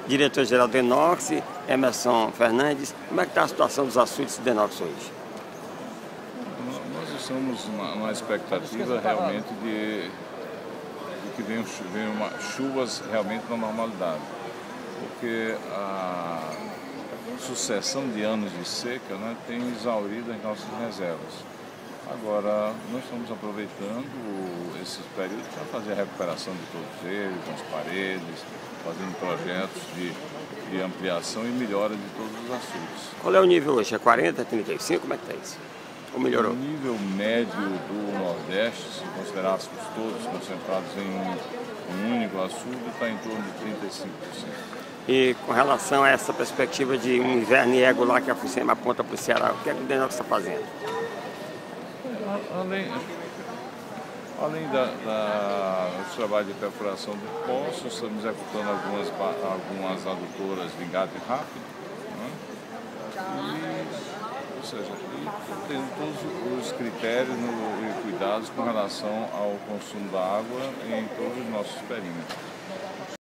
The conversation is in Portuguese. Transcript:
diretor-geral do Denox, Emerson Fernandes. Como é que está a situação dos açudes do Denox hoje? Nós estamos numa expectativa realmente de que venham chuvas realmente na normalidade, porque a sucessão de anos de seca, né, tem exaurido as nossas reservas. Agora, nós estamos aproveitando esses períodos para fazer a recuperação de todos eles, das paredes, fazendo projetos de ampliação e melhora de todos os açudes. Qual é o nível hoje? É 40, 35? Como é que está isso? Ou melhorou? O nível médio do Nordeste, se considerássemos todos concentrados em um único açude, está em torno de 35%. E com relação a essa perspectiva de um inverno irregular que a FUSEMA aponta para o Ceará, o que é que o Denox está fazendo? Além do trabalho de perfuração de poços, estamos executando algumas adutoras de engate rápido, né? Ou seja, tendo todos os critérios e cuidados com relação ao consumo da água em todos os nossos perímetros.